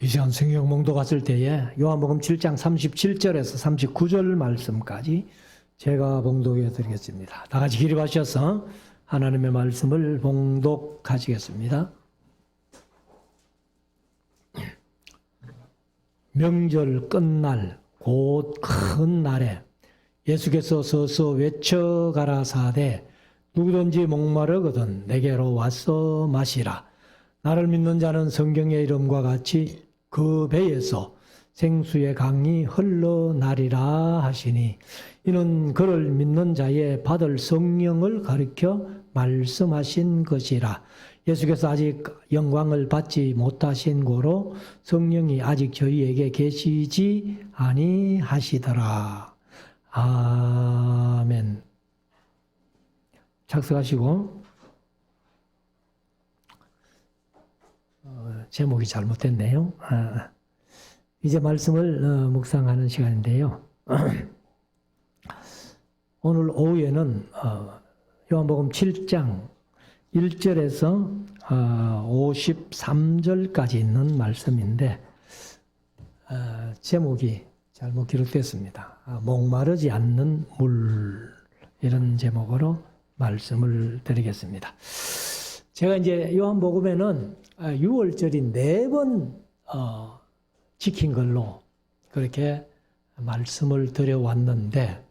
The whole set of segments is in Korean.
이 시간 성경 봉독 갔을 때에 요한복음 7장 37절에서 39절 말씀까지 제가 봉독해 드리겠습니다. 다 같이 기립하셔서 하나님의 말씀을 봉독하시겠습니다. 명절 끝날 곧 큰 날에 예수께서 서서 외쳐가라사대 누구든지 목마르거든 내게로 와서 마시라. 나를 믿는 자는 성경의 이름과 같이 그 배에서 생수의 강이 흘러나리라 하시니 이는 그를 믿는 자의 받을 성령을 가리켜 말씀하신 것이라. 예수께서 아직 영광을 받지 못하신 고로 성령이 아직 저희에게 계시지 아니하시더라. 아멘. 착석하시고. 제목이 잘못됐네요. 이제 말씀을 묵상하는 시간인데요. 오늘 오후에는 요한복음 7장 1절에서 53절까지 있는 말씀인데 제목이 잘못 기록됐습니다. 목마르지 않는 물, 이런 제목으로 말씀을 드리겠습니다. 제가 이제 요한복음에는 6월절이 4번 지킨 걸로 그렇게 말씀을 드려왔는데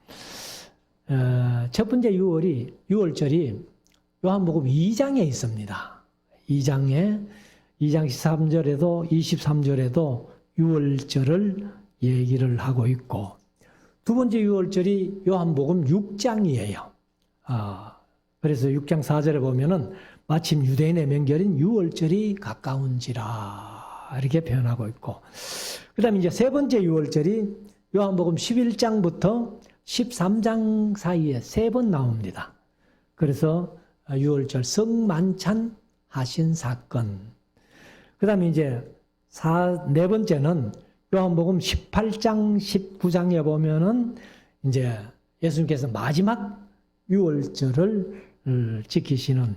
첫 번째 6월절이 요한복음 2장에 있습니다. 2장 13절에도 23절에도 6월절을 얘기를 하고 있고 두 번째 6월절이 요한복음 6장이에요. 그래서 6장 4절에 보면은 마침 유대인의 명절인 6월절이 가까운지라 이렇게 표현하고 있고 그 다음에 이제 세 번째 6월절이 요한복음 11장부터 13장 사이에 3번 나옵니다. 그래서 6월절 성만찬 하신 사건. 그 다음에 이제 네 번째는 요한복음 18장, 19장에 보면은 이제 예수님께서 마지막 6월절을 지키시는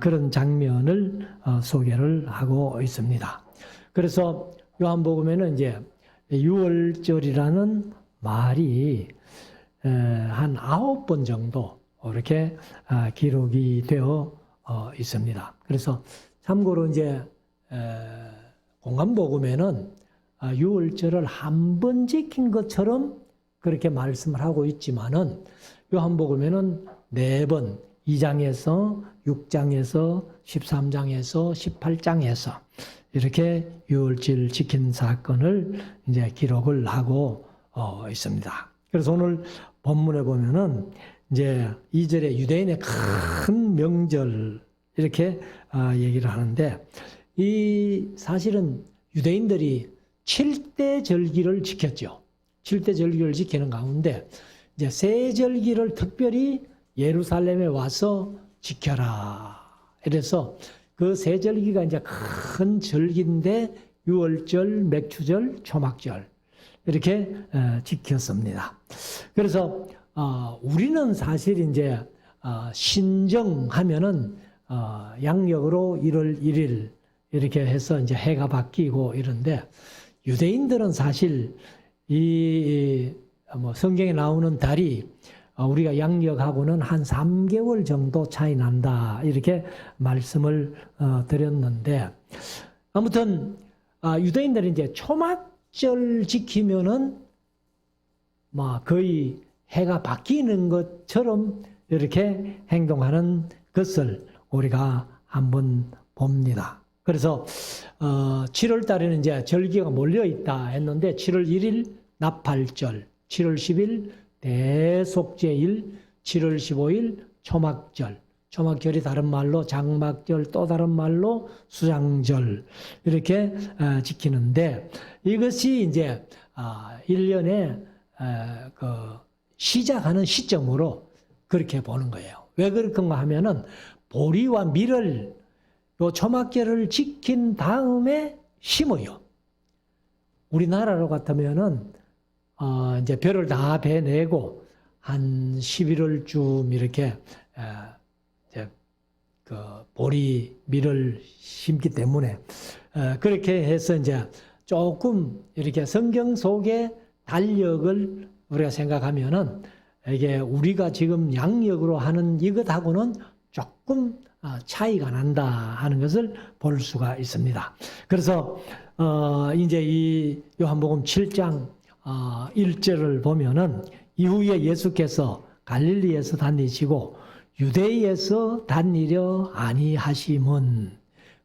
그런 장면을 소개를 하고 있습니다. 그래서 요한복음에는 이제 6월절이라는 말이 한 9번 정도 이렇게 기록이 되어 있습니다. 그래서 참고로 이제 공간복음에는 6월절을 한 번 지킨 것처럼 그렇게 말씀을 하고 있지만은 요한복음에는 4번 2장에서 6장에서 13장에서 18장에서 이렇게 6월절 지킨 사건을 이제 기록을 하고 있습니다. 그래서 오늘 본문에 보면은 이제 2절에 유대인의 큰 명절 이렇게 얘기를 하는데 이 사실은 유대인들이 7대 절기를 지켰죠. 7대 절기를 지키는 가운데 이제 세 절기를 특별히 예루살렘에 와서 지켜라. 이래서 그 세 절기가 이제 큰 절기인데 6월절, 맥추절, 초막절 이렇게 지켰습니다. 그래서 우리는 사실 이제 신정하면은 양력으로 1월 1일 이렇게 해서 이제 해가 바뀌고 이런데 유대인들은 사실 이 성경에 나오는 달이 우리가 양력하고는 한 3개월 정도 차이 난다 이렇게 말씀을 드렸는데 아무튼 유대인들은 이제 초막절 지키면은 거의 해가 바뀌는 것처럼 이렇게 행동하는 것을 우리가 한번 봅니다. 그래서 7월 달에는 이제 절기가 몰려 있다 했는데 7월 1일 나팔절, 7월 10일 대속제일, 7월 15일 초막절, 초막절이 다른 말로 장막절, 또 다른 말로 수장절 이렇게 지키는데 이것이 이제 1년에 시작하는 시점으로 그렇게 보는 거예요. 왜 그렇건가 하면은 보리와 밀을 요 초막절을 지킨 다음에 심어요. 우리나라로 같으면은 이제 벼를 다 베내고 한 11월쯤 이렇게 이제 그 보리 밀을 심기 때문에 그렇게 해서 이제 조금 이렇게 성경 속의 달력을 우리가 생각하면은 이게 우리가 지금 양력으로 하는 이것하고는 조금 차이가 난다 하는 것을 볼 수가 있습니다. 그래서 이제 이 요한복음 7장 1절을 보면은 이후에 예수께서 갈릴리에서 다니시고 유대에서 다니려 아니하심은,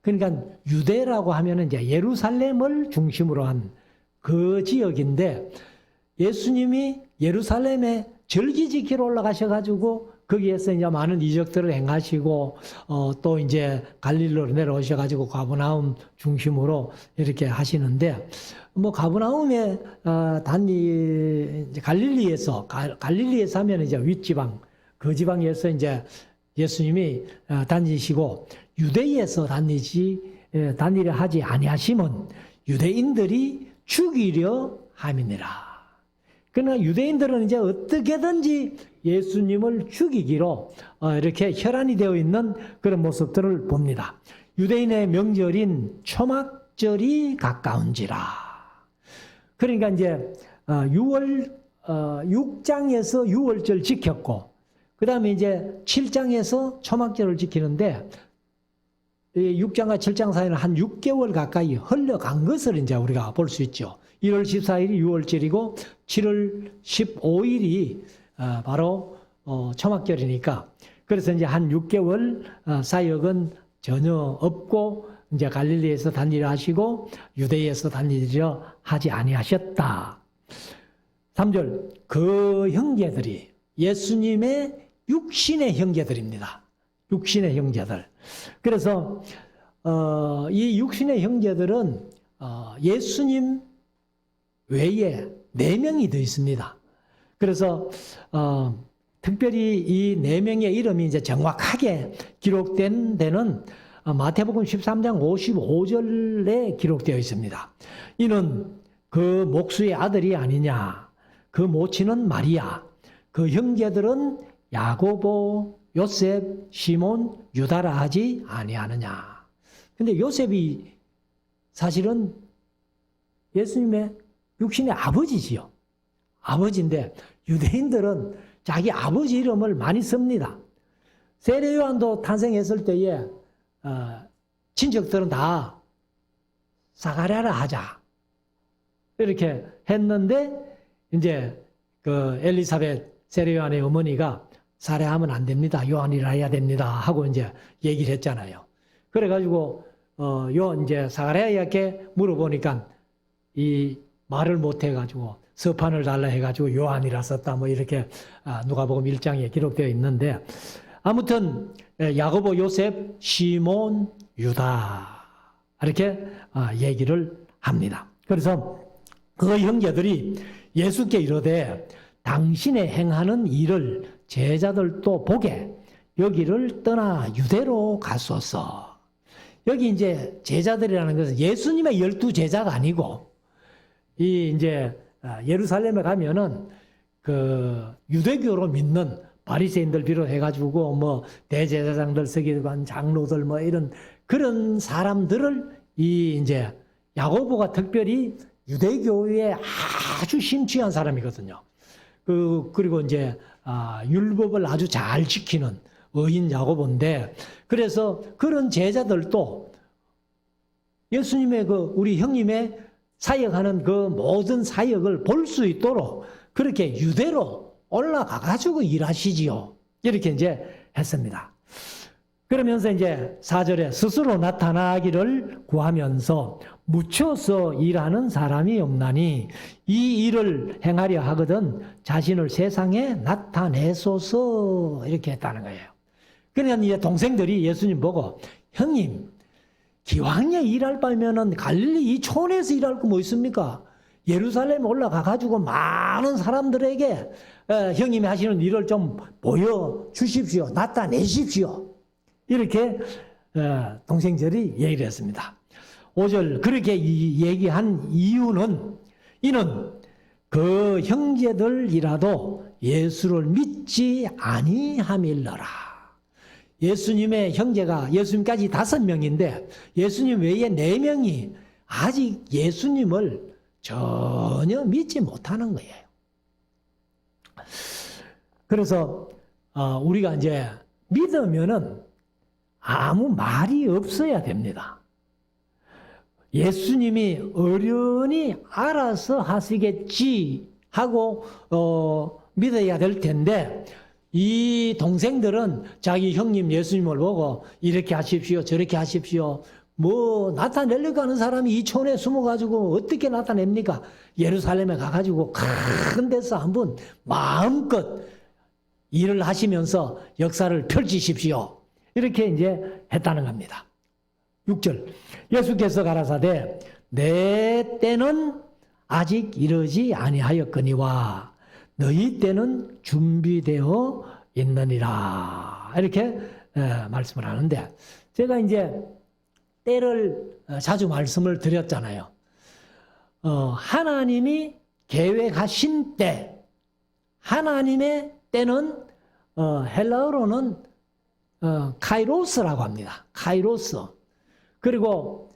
그러니까 유대라고 하면은 이제 예루살렘을 중심으로 한 그 지역인데, 예수님이 예루살렘에 절기 지키러 올라가셔가지고 거기에서 이제 많은 이적들을 행하시고 또 이제 갈릴리로 내려오셔가지고 가버나움 중심으로 이렇게 하시는데, 뭐 가버나움에 갈릴리에서 하면 이제 윗지방, 그 지방에서 이제 예수님이 다니시고 유대에서 다니려 하지 아니하심은 유대인들이 죽이려 함이니라. 그러나 유대인들은 이제 어떻게든지 예수님을 죽이기로 이렇게 혈안이 되어 있는 그런 모습들을 봅니다. 유대인의 명절인 초막절이 가까운지라. 그러니까 이제 6장에서 6월절 지켰고, 그 다음에 이제 7장에서 초막절을 지키는데, 6장과 7장 사이는 한 6개월 가까이 흘러간 것을 이제 우리가 볼 수 있죠. 1월 14일이 6월절이고 7월 15일이 바로 초막절이니까, 그래서 이제 한 6개월 사역은 전혀 없고 이제 갈릴리에서 다니려 하시고 유대에서 다니려 하지 아니하셨다. 3절, 그 형제들이 예수님의 육신의 형제들입니다. 육신의 형제들. 그래서 이 육신의 형제들은 예수님 외에 4명이 더 있습니다. 그래서 특별히 이 4명의 이름이 이제 정확하게 기록된 데는 마태복음 13장 55절에 기록되어 있습니다. 이는 그 목수의 아들이 아니냐, 그 모친은 마리아, 그 형제들은 야고보, 요셉, 시몬, 유다라 하지 아니하느냐. 근데 요셉이 사실은 예수님의 육신의 아버지지요. 아버지인데 유대인들은 자기 아버지 이름을 많이 씁니다. 세례 요한도 탄생했을 때에 친척들은 다 사가랴라 하자 이렇게 했는데, 이제 그 엘리사벳 세례 요한의 어머니가 살해하면 안 됩니다, 요한이라 해야 됩니다 하고 이제 얘기를 했잖아요. 그래가지고 이제 사가랴에게 물어보니까 이 말을 못 해가지고 서판을 달라 해가지고 요한이라 썼다, 뭐 이렇게 누가복음 1장에 기록되어 있는데, 아무튼 야고보, 요셉, 시몬, 유다 이렇게 얘기를 합니다. 그래서 그 형제들이 예수께 이르되 당신의 행하는 일을 제자들도 보게 여기를 떠나 유대로 가소서. 여기 이제 제자들이라는 것은 예수님의 12제자가 아니고, 이 이제 예루살렘에 가면은 그 유대교로 믿는 바리새인들 비롯해가지고 뭐 대제사장들, 서기관, 장로들 뭐 이런 그런 사람들을 이 이제 야고보가 특별히 유대교에 아주 심취한 사람이거든요. 그리고 이제 율법을 아주 잘 지키는 의인 야고보인데, 그래서 그런 제자들도 예수님의 우리 형님의 사역하는 그 모든 사역을 볼 수 있도록 그렇게 유대로 올라가 가지고 일하시지요. 이렇게 이제 했습니다. 그러면서 이제 4절에 스스로 나타나기를 구하면서 묻혀서 일하는 사람이 없나니 이 일을 행하려 하거든 자신을 세상에 나타내소서, 이렇게 했다는 거예요. 그러니까 이제 동생들이 예수님 보고, 형님, 기왕에 일할 바면은 갈릴리 이 촌에서 일할 거 뭐 있습니까? 예루살렘에 올라가 가지고 많은 사람들에게 형님이 하시는 일을 좀 보여주십시오, 나타내십시오, 이렇게 동생들이 얘기를 했습니다. 5절, 그렇게 얘기한 이유는 이는 그 형제들이라도 예수를 믿지 아니함일러라. 예수님의 형제가 예수님까지 5명인데 예수님 외에 4명이 아직 예수님을 전혀 믿지 못하는 거예요. 그래서 우리가 이제 믿으면은 아무 말이 없어야 됩니다. 예수님이 어련히 알아서 하시겠지 하고 믿어야 될 텐데 이 동생들은 자기 형님 예수님을 보고 이렇게 하십시오 저렇게 하십시오 뭐 나타내려고 하는 사람이 이 촌에 숨어가지고 어떻게 나타냅니까? 예루살렘에 가가지고 큰 데서 한번 마음껏 일을 하시면서 역사를 펼치십시오. 이렇게 이제 했다는 겁니다. 6절 예수께서 가라사대 내 때는 아직 이르지 아니하였거니와 너희 때는 준비되어 있느니라. 이렇게 말씀을 하는데 제가 이제 때를 자주 말씀을 드렸잖아요. 하나님이 계획하신 때, 하나님의 때는 헬라어로는 카이로스라고 합니다. 카이로스. 그리고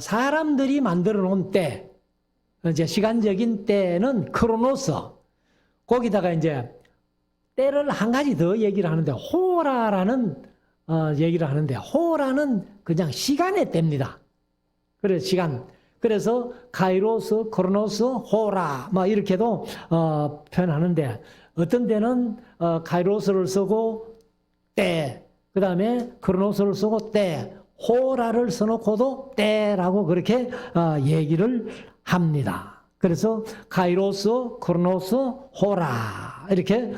사람들이 만들어 놓은 때, 이제 시간적인 때는 크로노스. 거기다가 이제 때를 한 가지 더 얘기를 하는데 호라라는 얘기를 하는데 호라는 그냥 시간의 때입니다. 그래서 시간. 그래서 카이로스, 크로노스, 호라 막 이렇게도 표현하는데 어떤 때는 카이로스를 쓰고 때, 그 다음에 크로노스를 쓰고 때, 호라를 써놓고도 때라고 그렇게 얘기를 합니다. 그래서 카이로스, 크로노스, 호라 이렇게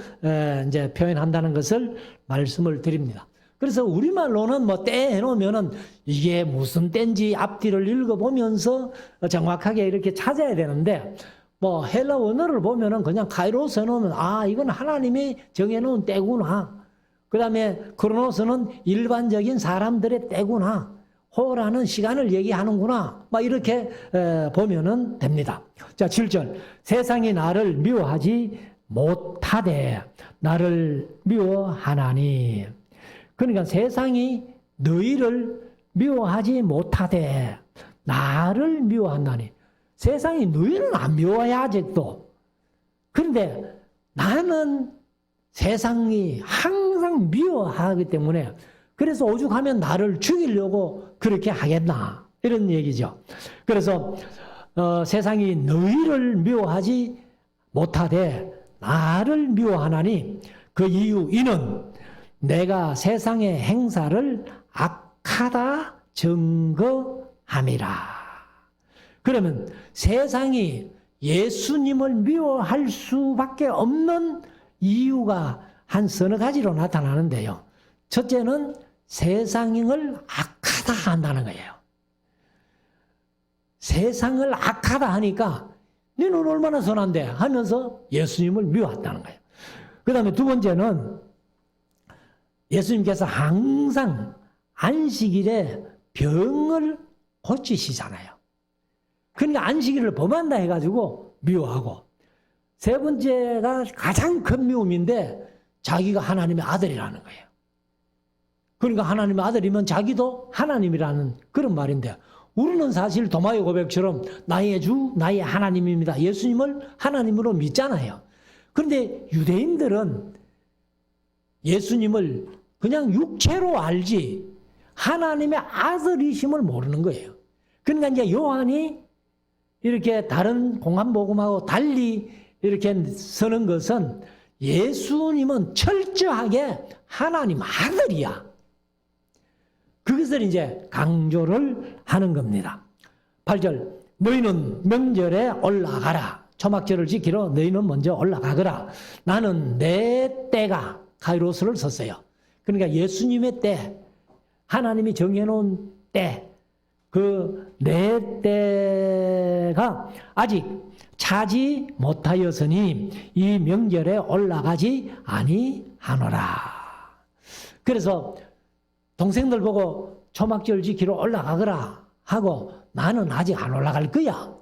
이제 표현한다는 것을 말씀을 드립니다. 그래서 우리말로는 뭐 때 해놓으면은 이게 무슨 때인지 앞뒤를 읽어보면서 정확하게 이렇게 찾아야 되는데 뭐 헬라 원어를 보면은 그냥 카이로스 해놓으면 아 이건 하나님이 정해놓은 때구나. 그 다음에 크로노스는 일반적인 사람들의 때구나. 호라는 시간을 얘기하는구나. 막 이렇게 보면은 됩니다. 자, 7절. 세상이 나를 미워하지 못하되 나를 미워하나니. 그러니까 세상이 너희를 미워하지 못하되 나를 미워한다니. 세상이 너희는 안 미워해 아직도. 그런데 나는 세상이 항상 미워하기 때문에 그래서 오죽하면 나를 죽이려고 그렇게 하겠나 이런 얘기죠. 그래서 세상이 너희를 미워하지 못하되 나를 미워하나니 그 이유 이는 내가 세상의 행사를 악하다 증거함이라. 그러면 세상이 예수님을 미워할 수밖에 없는 이유가 한 서너 가지로 나타나는데요. 첫째는 세상을 악하다 한다는 거예요. 세상을 악하다 하니까 너는 얼마나 선한데 하면서 예수님을 미워한다는 거예요. 그 다음에 두 번째는 예수님께서 항상 안식일에 병을 고치시잖아요. 그러니까 안식일을 범한다 해가지고 미워하고 세 번째가 가장 큰 미움인데 자기가 하나님의 아들이라는 거예요. 그러니까 하나님의 아들이면 자기도 하나님이라는 그런 말인데 우리는 사실 도마의 고백처럼 나의 주, 나의 하나님입니다. 예수님을 하나님으로 믿잖아요. 그런데 유대인들은 예수님을 그냥 육체로 알지 하나님의 아들이심을 모르는 거예요. 그러니까 이제 요한이 이렇게 다른 공안복음하고 달리 이렇게 서는 것은 예수님은 철저하게 하나님 아들이야. 그것을 이제 강조를 하는 겁니다. 8절 너희는 명절에 올라가라. 초막절을 지키러 너희는 먼저 올라가거라. 나는 내 때가 카이로스를 썼어요. 그러니까 예수님의 때, 하나님이 정해놓은 때, 그 내 때가 아직 차지 못하였으니 이 명절에 올라가지 아니하노라. 그래서 동생들 보고 초막절 지키러 올라가거라 하고 나는 아직 안 올라갈 거야.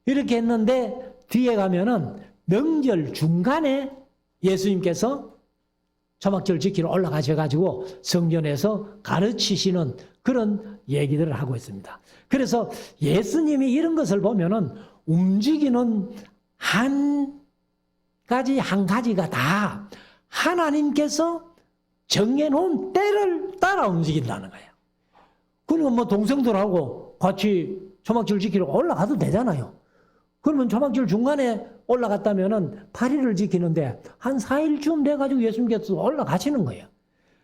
이렇게 했는데 뒤에 가면은 명절 중간에 예수님께서 초막절 지키러 올라가셔가지고 성전에서 가르치시는 그런 얘기들을 하고 있습니다. 그래서 예수님이 이런 것을 보면은 움직이는 한 가지가 다 하나님께서 정해놓은 때를 따라 움직인다는 거예요. 그러니까 뭐 동생들하고 같이 초막절 지키러 올라가도 되잖아요. 그러면 초막절 중간에 올라갔다면은 8일을 지키는데 한 4일쯤 돼가지고 예수님께서 올라가시는 거예요.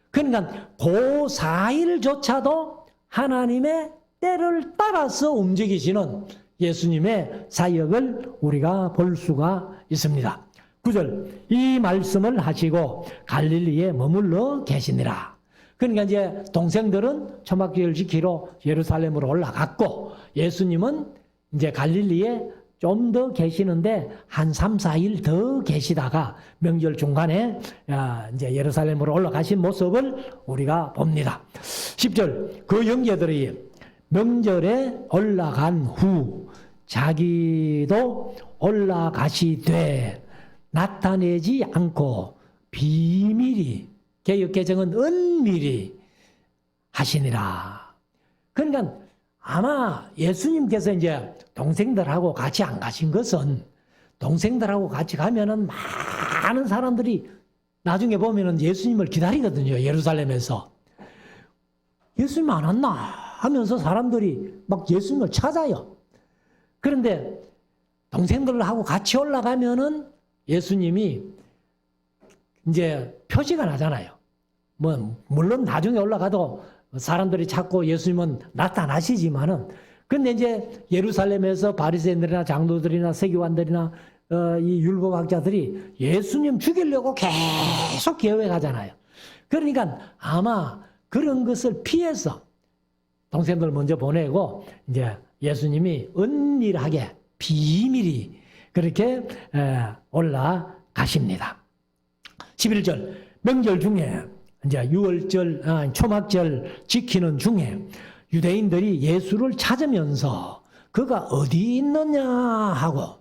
그러니까 그 4일조차도 하나님의 때를 따라서 움직이시는 예수님의 사역을 우리가 볼 수가 있습니다. 9절, 이 말씀을 하시고 갈릴리에 머물러 계시니라. 그러니까 이제 동생들은 초막절 지키러 예루살렘으로 올라갔고 예수님은 이제 갈릴리에 좀 더 계시는데 한 3, 4일 더 계시다가 명절 중간에 이제 예루살렘으로 올라가신 모습을 우리가 봅니다. 10절, 그 형제들이 명절에 올라간 후 자기도 올라가시되 나타내지 않고 비밀이, 개역개정은 은밀히 하시니라. 그러니까 아마 예수님께서 이제 동생들하고 같이 안 가신 것은 동생들하고 같이 가면은 많은 사람들이 나중에 보면은 예수님을 기다리거든요. 예루살렘에서. 예수님 안 왔나 하면서 사람들이 막 예수님을 찾아요. 그런데 동생들하고 같이 올라가면은 예수님이 이제 표시가 나잖아요. 뭐 물론 나중에 올라가도 사람들이 찾고 예수님은 나타나시지만은 근데 이제 예루살렘에서 바리새인들이나 장로들이나 세교관들이나 이 율법학자들이 예수님 죽이려고 계속 계획하잖아요. 그러니까 아마 그런 것을 피해서 동생들 먼저 보내고 이제 예수님이 은밀하게 비밀히 그렇게 올라가십니다. 11절, 명절 중에 이제 유월절, 초막절 지키는 중에 유대인들이 예수를 찾으면서 그가 어디 있느냐 하고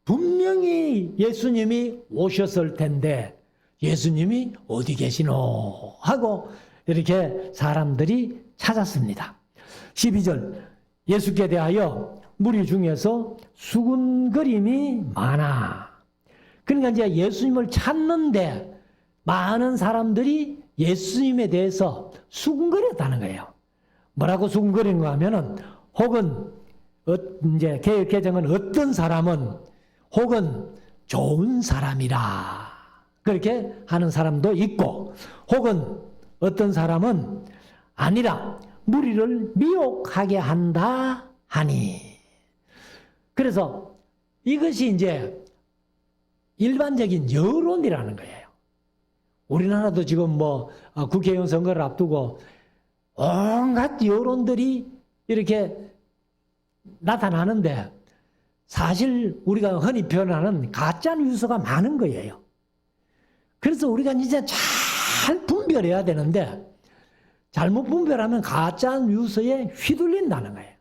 분명히 예수님이 오셨을 텐데 예수님이 어디 계시노 하고 이렇게 사람들이 찾았습니다. 12절, 예수께 대하여 무리 중에서 수군거림이 많아. 그러니까 이제 예수님을 찾는데 많은 사람들이 예수님에 대해서 수군거렸다는 거예요. 뭐라고 수군거리는가 하면은 혹은 이제 개정은 어떤 사람은 혹은 좋은 사람이라 그렇게 하는 사람도 있고 혹은 어떤 사람은 아니라 무리를 미혹하게 한다 하니. 그래서 이것이 이제 일반적인 여론이라는 거예요. 우리나라도 지금 뭐 국회의원 선거를 앞두고 온갖 여론들이 이렇게 나타나는데 사실 우리가 흔히 표현하는 가짜 뉴스가 많은 거예요. 그래서 우리가 이제 잘 분별해야 되는데 잘못 분별하면 가짜 뉴스에 휘둘린다는 거예요.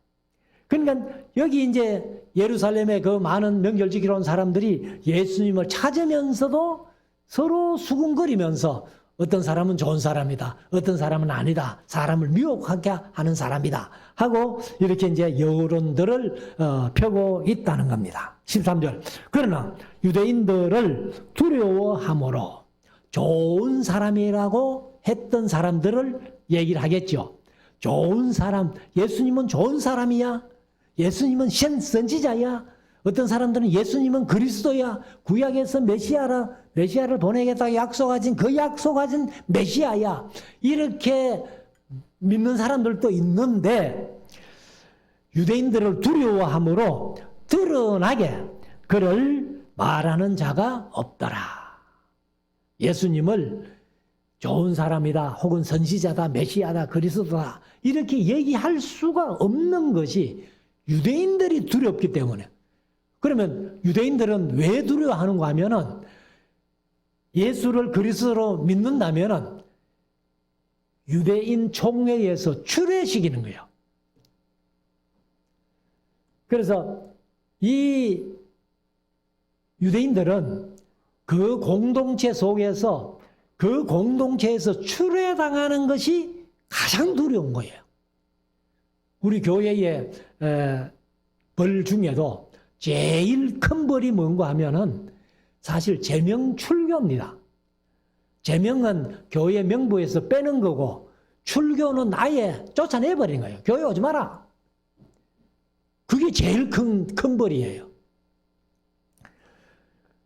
그러니까 여기 이제 예루살렘에 그 많은 명절 지키러 온 사람들이 예수님을 찾으면서도 서로 수군거리면서 어떤 사람은 좋은 사람이다, 어떤 사람은 아니다, 사람을 미혹하게 하는 사람이다 하고 이렇게 이제 여론들을 펴고 있다는 겁니다. 13절, 그러나 유대인들을 두려워함으로 좋은 사람이라고 했던 사람들을 얘기를 하겠죠. 좋은 사람, 예수님은 좋은 사람이야? 예수님은 선지자야? 어떤 사람들은 예수님은 그리스도야, 구약에서 메시아를 보내겠다고 약속하신 그 약속하신 메시아야, 이렇게 믿는 사람들도 있는데 유대인들을 두려워함으로 드러나게 그를 말하는 자가 없더라. 예수님을 좋은 사람이다, 혹은 선지자다, 메시아다, 그리스도다 이렇게 얘기할 수가 없는 것이 유대인들이 두렵기 때문에. 그러면 유대인들은 왜 두려워하는가 하면은 예수를 그리스도로 믿는다면은 유대인 총회에서 출애시키는 거예요. 그래서 이 유대인들은 그 공동체 속에서 그 공동체에서 추례당하는 것이 가장 두려운 거예요. 우리 교회의 벌 중에도 제일 큰 벌이 뭔가 하면은 사실 제명 출교입니다. 제명은 교회 명부에서 빼는 거고 출교는 아예 쫓아내버린 거예요. 교회 오지 마라. 그게 제일 큰 벌이에요.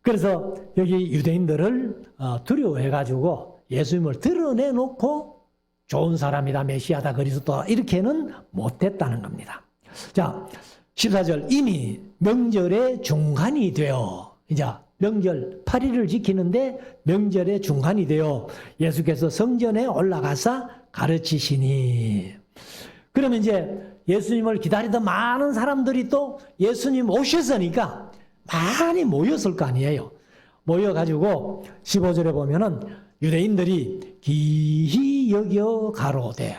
그래서 여기 유대인들을 두려워해가지고 예수님을 드러내놓고 좋은 사람이다, 메시아다, 그리스도다 이렇게는 못했다는 겁니다. 자, 14절 이미 명절의 중간이 되어 이제 명절 8일을 지키는데 명절의 중간이 되어 예수께서 성전에 올라가서 가르치시니. 그러면 이제 예수님을 기다리던 많은 사람들이 또 예수님 오셨으니까 많이 모였을 거 아니에요. 모여가지고 15절에 보면은 유대인들이 기히 여겨 가로되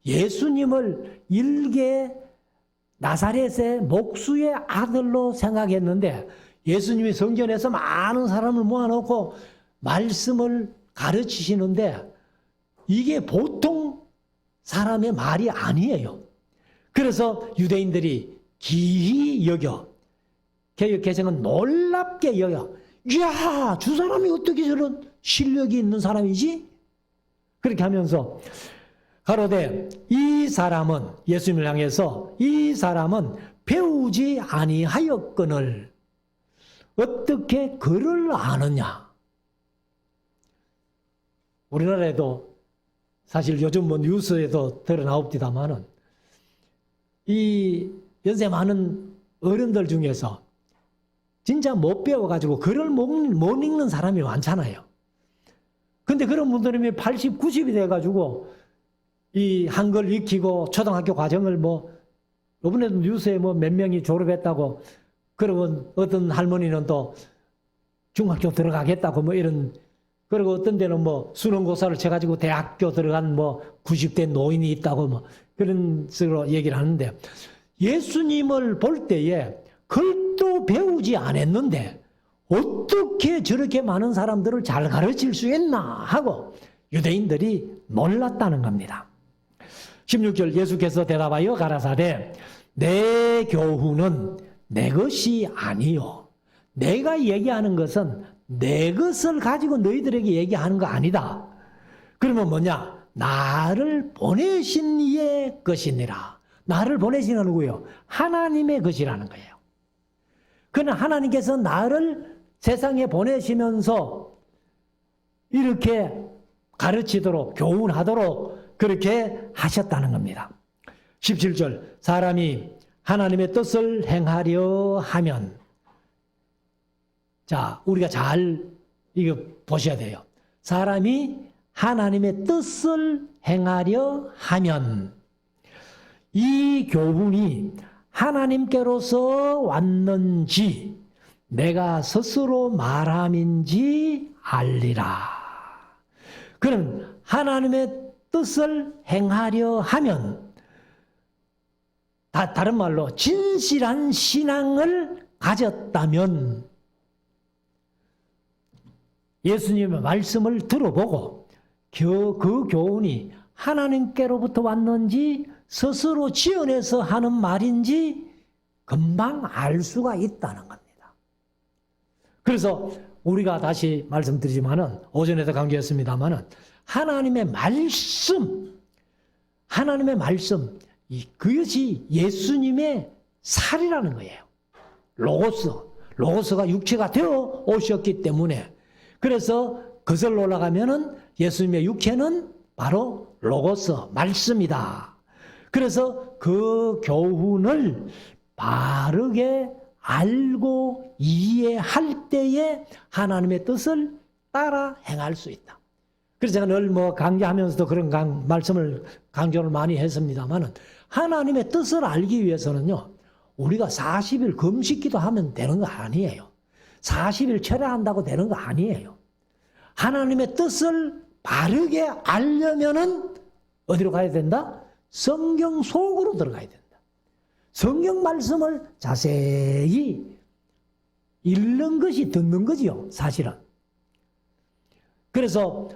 예수님을 일개 나사렛의 목수의 아들로 생각했는데 예수님이 성전에서 많은 사람을 모아놓고 말씀을 가르치시는데 이게 보통 사람의 말이 아니에요. 그래서 유대인들이 기히 여겨, 개역 개정은 놀랍게 여겨, 이야, 저 사람이 어떻게 저런 실력이 있는 사람이지? 그렇게 하면서 가로되 이 사람은, 예수님을 향해서 이 사람은 배우지 아니하였거늘 어떻게 그를 아느냐? 우리나라에도 사실 요즘 뭐 뉴스에도 드러나옵니다마는 이 연세 많은 어른들 중에서 진짜 못 배워가지고 글을 못 읽는 사람이 많잖아요. 근데 그런 분들이 80, 90이 돼가지고 이 한글 익히고 초등학교 과정을 뭐 이번에도 뉴스에 뭐 몇 명이 졸업했다고, 그러고 어떤 할머니는 또 중학교 들어가겠다고 뭐 이런, 그리고 어떤 데는 뭐 수능고사를 쳐가지고 대학교 들어간 뭐 90대 노인이 있다고 뭐 그런 식으로 얘기를 하는데, 예수님을 볼 때에 글도 배우지 않았는데 어떻게 저렇게 많은 사람들을 잘 가르칠 수 있나 하고 유대인들이 놀랐다는 겁니다. 16절 예수께서 대답하여 가라사대 내 교훈은 내 것이 아니요, 내가 얘기하는 것은 내 것을 가지고 너희들에게 얘기하는 거 아니다. 그러면 뭐냐? 나를 보내신 이의 것이니라. 나를 보내신 누구요? 하나님의 것이라는 거예요. 그러나 하나님께서 나를 세상에 보내시면서 이렇게 가르치도록, 교훈하도록 그렇게 하셨다는 겁니다. 17절 사람이 하나님의 뜻을 행하려 하면, 자, 우리가 잘 이거 보셔야 돼요. 사람이 하나님의 뜻을 행하려 하면 이 교훈이 하나님께로서 왔는지 내가 스스로 말함인지 알리라. 그럼 하나님의 뜻을 행하려 하면, 다른 말로 진실한 신앙을 가졌다면 예수님의 말씀을 들어보고 그 교훈이 하나님께로부터 왔는지 스스로 지어내서 하는 말인지 금방 알 수가 있다는 겁니다. 그래서 우리가 다시 말씀드리지만은 오전에도 강조했습니다만은 하나님의 말씀, 그것이 예수님의 살이라는 거예요. 로고스가 육체가 되어 오셨기 때문에, 그래서 그슬로 올라가면은 예수님의 육체는 바로 로고스, 말씀이다. 그래서 그 교훈을 바르게 알고 이해할 때에 하나님의 뜻을 따라 행할 수 있다. 그래서 제가 늘 뭐 강좌하면서도 그런 말씀을 강조를 많이 했습니다만은, 하나님의 뜻을 알기 위해서는요, 우리가 40일 금식기도 하면 되는 거 아니에요. 40일 철야한다고 되는 거 아니에요. 하나님의 뜻을 바르게 알려면은 어디로 가야 된다? 성경 속으로 들어가야 된다. 성경 말씀을 자세히 읽는 것이 듣는 거지요, 사실은. 그래서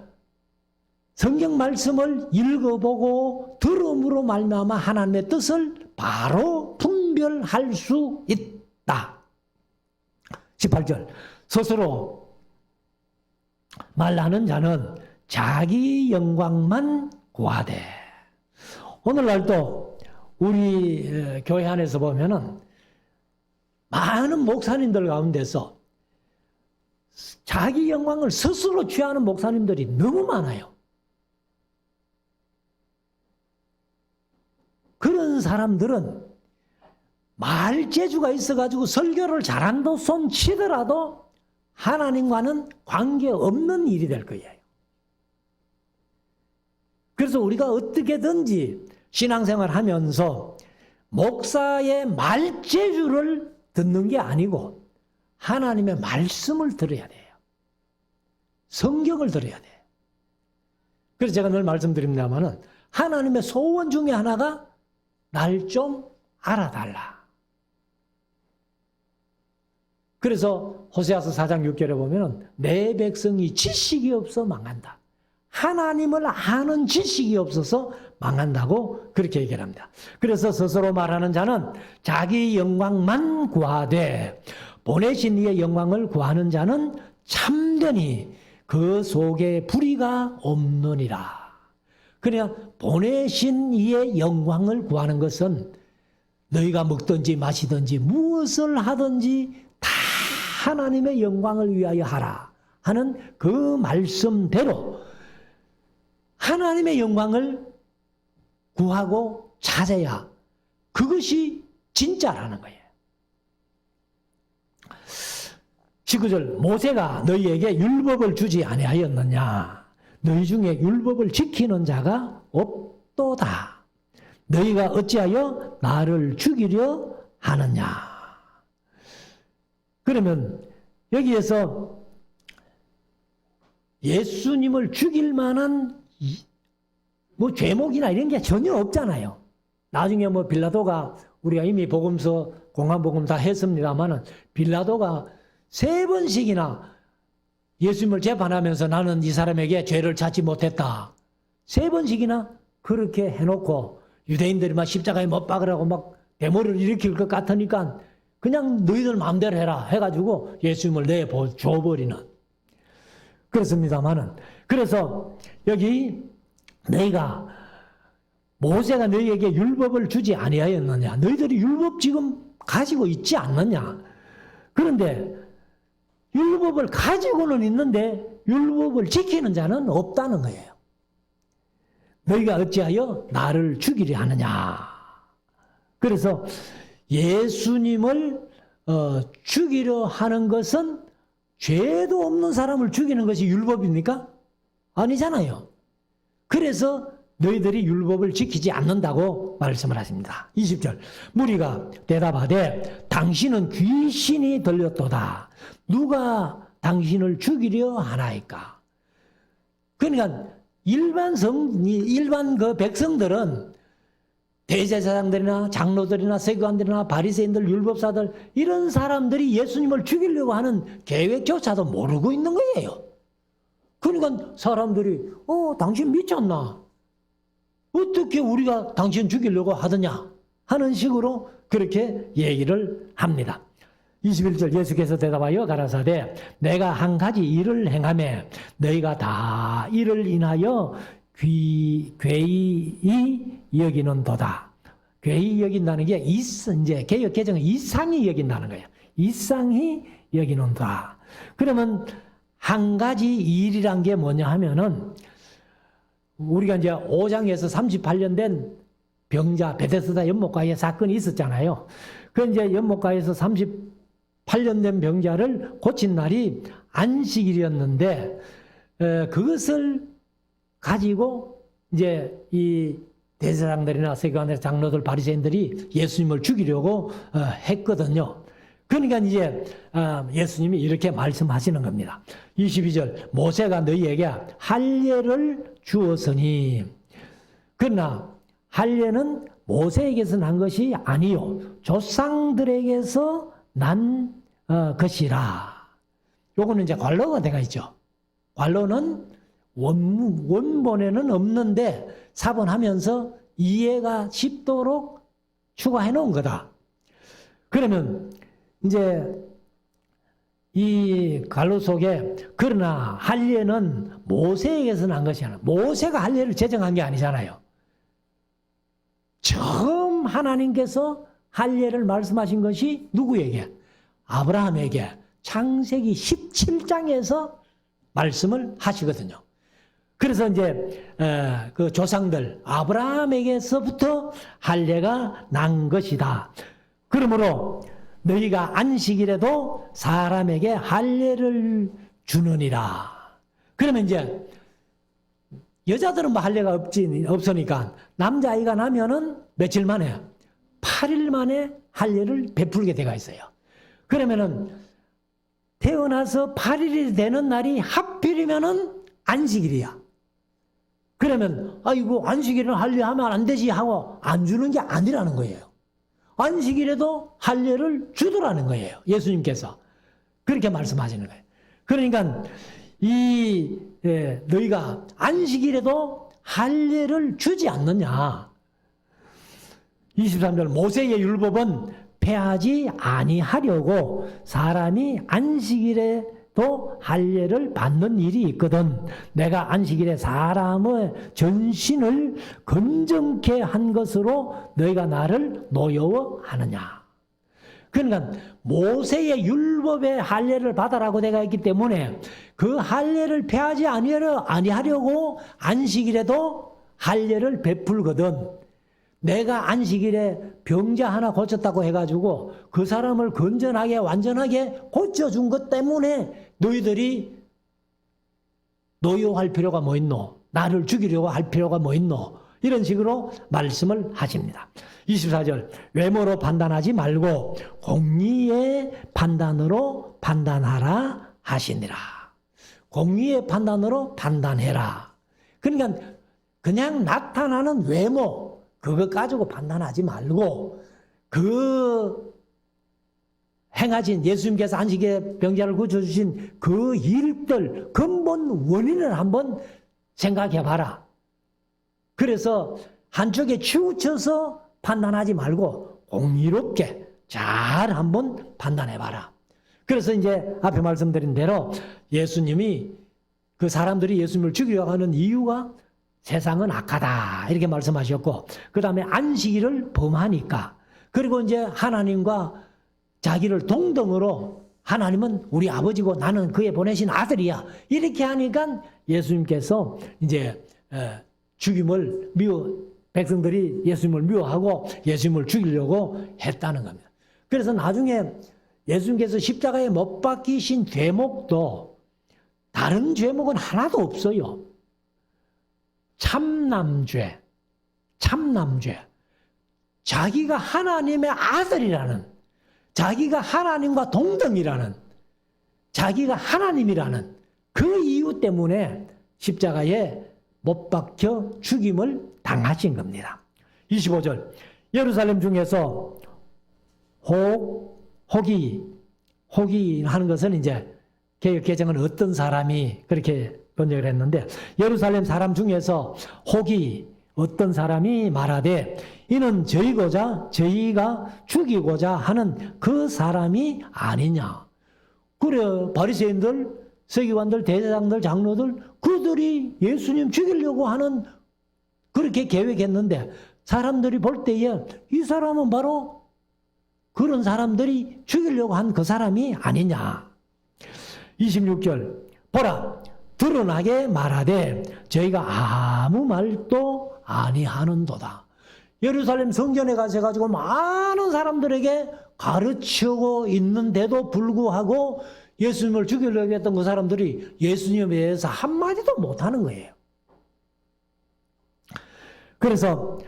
성경 말씀을 읽어보고 들음으로 말미암아 하나님의 뜻을 바로 분별할 수 있다. 18절 스스로 말하는 자는 자기 영광만 구하되. 오늘날도 우리 교회 안에서 보면은 많은 목사님들 가운데서 자기 영광을 스스로 취하는 목사님들이 너무 많아요. 그런 사람들은 말재주가 있어가지고 설교를 잘한다 손 치더라도 하나님과는 관계없는 일이 될 거예요. 그래서 우리가 어떻게든지 신앙생활 하면서 목사의 말재주를 듣는 게 아니고 하나님의 말씀을 들어야 돼요. 성경을 들어야 돼요. 그래서 제가 늘 말씀드립니다마는 하나님의 소원 중에 하나가 날 좀 알아달라. 그래서 호세아서 4장 6절에 보면 내 백성이 지식이 없어 망한다. 하나님을 아는 지식이 없어서 망한다고 그렇게 얘기를 합니다. 그래서 스스로 말하는 자는 자기 영광만 구하되 보내신 이의 영광을 구하는 자는 참되니 그 속에 불의가 없느니라. 그냥 보내신 이의 영광을 구하는 것은 너희가 먹든지 마시든지 무엇을 하든지 다 하나님의 영광을 위하여 하라 하는 그 말씀대로 하나님의 영광을 구하고 찾아야 그것이 진짜라는 거예요. 19절 모세가 너희에게 율법을 주지 아니하였느냐. 너희 중에 율법을 지키는 자가 없도다. 너희가 어찌하여 나를 죽이려 하느냐. 그러면 여기에서 예수님을 죽일 만한 뭐 죄목이나 이런 게 전혀 없잖아요. 나중에 뭐 빌라도가 우리가 이미 복음서 공안복음 다 했습니다마는 빌라도가 3번씩이나 예수님을 재판하면서 나는 이 사람에게 죄를 찾지 못했다. 3번씩이나 그렇게 해놓고 유대인들이 막 십자가에 못 박으라고 막 대모를 일으킬 것 같으니까 그냥 너희들 마음대로 해라 해가지고 예수님을 내줘버리는. 그렇습니다마는 그래서 여기 너희가 모세가 너희에게 율법을 주지 아니하였느냐. 너희들이 율법 지금 가지고 있지 않느냐. 그런데 율법을 가지고는 있는데 율법을 지키는 자는 없다는 거예요. 너희가 어찌하여 나를 죽이려 하느냐. 그래서 예수님을 죽이려 하는 것은 죄도 없는 사람을 죽이는 것이 율법입니까? 아니잖아요. 그래서 너희들이 율법을 지키지 않는다고 말씀을 하십니다. 20절 무리가 대답하되 당신은 귀신이 들렸도다. 누가 당신을 죽이려 하나이까? 그러니까 일반 그 백성들은 대제사장들이나 장로들이나 세관들이나 바리새인들 율법사들 이런 사람들이 예수님을 죽이려고 하는 계획조차도 모르고 있는 거예요. 그러니까 사람들이 당신 미쳤나? 어떻게 우리가 당신 죽이려고 하더냐? 하는 식으로 그렇게 얘기를 합니다. 21절 예수께서 대답하여 가라사대 내가 한 가지 일을 행하매 너희가 다 이를 인하여 괴히 여기는도다. 괴히 여긴다는 게 이제 개역 개정은 이상히 여긴다는 거예요. 이상히 여기는도다. 그러면 한 가지 일이란 게 뭐냐 하면은 우리가 이제 5장에서 38년 된 병자 베데스다 연못가에 사건이 있었잖아요. 그 이제 연못가에서 38년 된 병자를 고친 날이 안식일이었는데 그것을 가지고 이제 이 대제사장들이나 세관들 장로들 바리새인들이 예수님을 죽이려고 했거든요. 그러니까 이제 예수님이 이렇게 말씀하시는 겁니다. 22절 모세가 너희에게 할례를 주었으니 그러나 할례는 모세에게서 난 것이 아니요 조상들에게서 난 것이라. 요거는 이제 관로가 되어 있죠. 관로는 원본에는 없는데 사본하면서 이해가 쉽도록 추가해 놓은 거다. 그러면 이제 이 갈로 속에 그러나 할례는 모세에게서 난 것이 아니라 모세가 할례를 제정한 게 아니잖아요. 처음 하나님께서 할례를 말씀하신 것이 누구에게? 아브라함에게 창세기 17장에서 말씀을 하시거든요. 그래서 이제 그 조상들 아브라함에게서부터 할례가 난 것이다. 그러므로 너희가 안식일에도 사람에게 할례를 주느니라. 그러면 이제 여자들은 뭐 할례가 없으니까 남자아이가 나면은 며칠 만에 8일 만에 할례를 베풀게 돼가 있어요. 그러면은 태어나서 8일이 되는 날이 하필이면은 안식일이야. 그러면 아이고 안식일은 할례하면 안 되지 하고 안 주는 게 아니라는 거예요. 안식일에도 할례를 주더라는 거예요. 예수님께서 그렇게 말씀하시는 거예요. 그러니까 너희가 안식일에도 할례를 주지 않느냐. 23절 모세의 율법은 폐하지 아니하려고 사람이 안식일에도 할례를 받는 일이 있거든. 내가 안식일에 사람의 전신을 건정케 한 것으로 너희가 나를 노여워하느냐. 그러니까 모세의 율법의 할례를 받아라고 내가 했기 때문에 그 할례를 폐하지 아니하려고 안식일에도 할례를 베풀거든. 내가 안식일에 병자 하나 고쳤다고 해가지고 그 사람을 건전하게 완전하게 고쳐준 것 때문에 너희들이 노여할 필요가 뭐 있노? 나를 죽이려고 할 필요가 뭐 있노? 이런 식으로 말씀을 하십니다. 24절 외모로 판단하지 말고 공의의 판단으로 판단하라 하시니라. 공의의 판단으로 판단해라. 그러니까 그냥 나타나는 외모 그거 가지고 판단하지 말고 그 행하신 예수님께서 안식일에 병자를 고쳐주신 그 일들 근본 원인을 한번 생각해 봐라. 그래서 한쪽에 치우쳐서 판단하지 말고 공의롭게 잘 한번 판단해 봐라. 그래서 이제 앞에 말씀드린 대로 예수님이 그 사람들이 예수님을 죽이려고 하는 이유가 세상은 악하다 이렇게 말씀하셨고 그 다음에 안식일을 범하니까 그리고 이제 하나님과 자기를 동등으로 하나님은 우리 아버지고 나는 그의 보내신 아들이야 이렇게 하니까 예수님께서 이제 죽임을 백성들이 예수님을 미워하고 예수님을 죽이려고 했다는 겁니다. 그래서 나중에 예수님께서 십자가에 못 박히신 죄목도 다른 죄목은 하나도 없어요. 참남죄. 자기가 하나님의 아들이라는, 자기가 하나님과 동등이라는, 자기가 하나님이라는 그 이유 때문에 십자가에 못 박혀 죽임을 당하신 겁니다. 25절 예루살렘 중에서 혹이 하는 것은 이제 개역 개정은 어떤 사람이 그렇게 번역을 했는데 예루살렘 사람 중에서 혹이 어떤 사람이 말하되 이는 저희가 죽이고자 하는 그 사람이 아니냐. 그래 바리새인들, 서기관들, 대제사장들, 장로들 그들이 예수님 죽이려고 하는 그렇게 계획했는데 사람들이 볼 때에 이 사람은 바로 그런 사람들이 죽이려고 한 그 사람이 아니냐. 26절 보라 드러나게 말하되 저희가 아무 말도 아니하는도다. 예루살렘 성전에 가셔가지고 많은 사람들에게 가르치고 있는데도 불구하고 예수님을 죽이려고 했던 그 사람들이 예수님에 대해서 한마디도 못하는 거예요. 그래서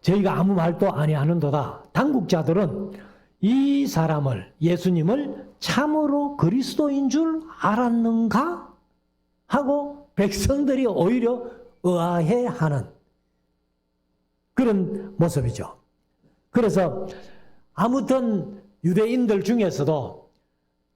저희가 아무 말도 아니하는도다. 당국자들은 이 사람을 예수님을 참으로 그리스도인 줄 알았는가? 하고 백성들이 오히려 의아해하는 그런 모습이죠. 그래서 아무튼 유대인들 중에서도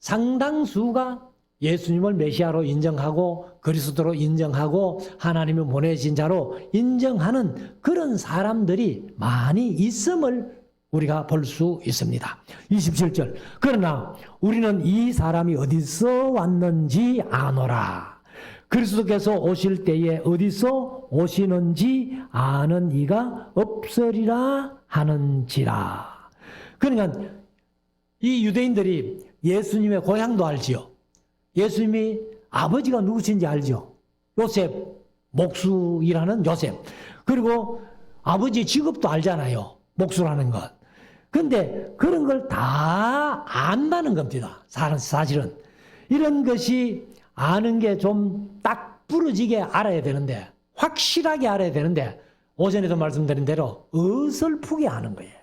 상당수가 예수님을 메시아로 인정하고 그리스도로 인정하고 하나님이 보내신 자로 인정하는 그런 사람들이 많이 있음을 우리가 볼 수 있습니다. 27절. 그러나 우리는 이 사람이 어디서 왔는지 아노라. 그리스도께서 오실 때에 어디서 오시는지 아는 이가 없으리라 하는지라. 그러니까 이 유대인들이 예수님의 고향도 알지요. 예수님이 아버지가 누구신지 알죠. 요셉, 목수이라는 요셉. 그리고 아버지 직업도 알잖아요. 목수라는 것. 근데 그런 걸 다 안다는 겁니다. 사실은. 이런 것이 아는 게 좀 딱 부러지게 알아야 되는데, 확실하게 알아야 되는데, 오전에도 말씀드린 대로 어설프게 아는 거예요.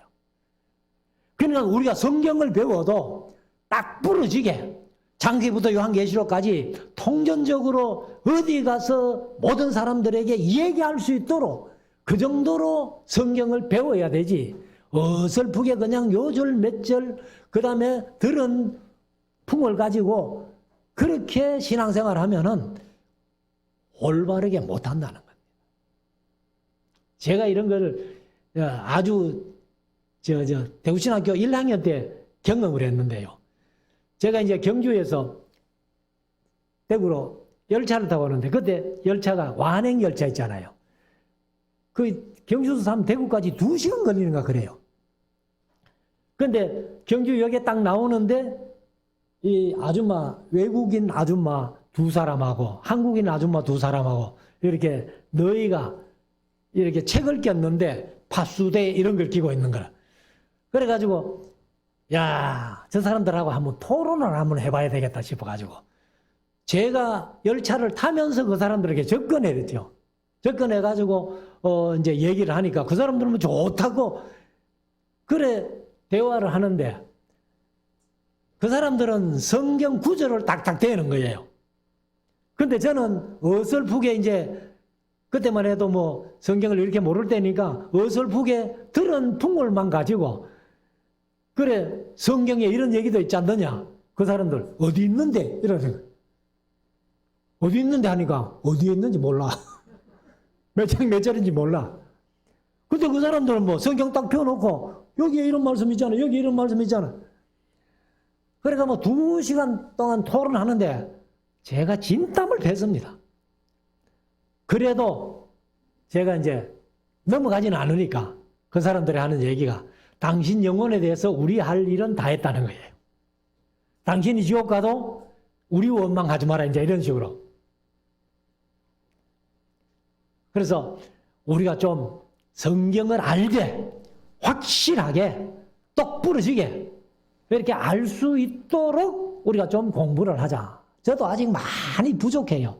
그러니까 우리가 성경을 배워도 딱 부러지게 창세기부터 요한계시록까지 통전적으로 어디 가서 모든 사람들에게 얘기할 수 있도록 그 정도로 성경을 배워야 되지, 어설프게 그냥 요 절 몇 절 그 다음에 들은 풍을 가지고 그렇게 신앙생활 하면은 올바르게 못한다는 겁니다. 제가 이런 걸 아주 대구신학교 1학년 때 경험을 했는데요. 제가 이제 경주에서 대구로 열차를 타고 오는데, 그때 열차가 완행열차 있잖아요. 그 경주에서 사면 대구까지 2시간 걸리는가 그래요. 근데 경주역에 딱 나오는데 이 아줌마, 외국인 아줌마 2사람하고 한국인 아줌마 2사람하고 이렇게 너희가 이렇게 책을 꼈는데 파수대 이런 걸 끼고 있는 거라. 그래가지고 야, 저 사람들하고 한번 토론을 한번 해봐야 되겠다 싶어가지고 제가 열차를 타면서 그 사람들에게 접근했죠. 접근해가지고 이제 얘기를 하니까 그 사람들은 뭐 좋다고 그래 대화를 하는데, 그 사람들은 성경 구절을 딱딱 대는 거예요. 근데 저는 어설프게 이제 그때만 해도 뭐 성경을 이렇게 모를 때니까 어설프게 들은 풍월만 가지고 그래 성경에 이런 얘기도 있지 않느냐. 그 사람들 어디 있는데 이러는 거예요. 어디 있는데 하니까 어디에 있는지 몰라. 몇 장 몇 절인지 몰라. 근데 그 사람들은 뭐 성경 딱 펴놓고 여기에 이런 말씀 있잖아. 여기 이런 말씀 있잖아. 그러니까 뭐 2시간 동안 토론하는데 제가 진땀을 뺐습니다. 그래도 제가 이제 넘어가지는 않으니까 그 사람들이 하는 얘기가 당신 영혼에 대해서 우리 할 일은 다 했다는 거예요. 당신이 지옥 가도 우리 원망하지 마라. 이제 이런 식으로. 그래서 우리가 좀 성경을 알게 확실하게 똑 부러지게 이렇게 알 수 있도록 우리가 좀 공부를 하자. 저도 아직 많이 부족해요.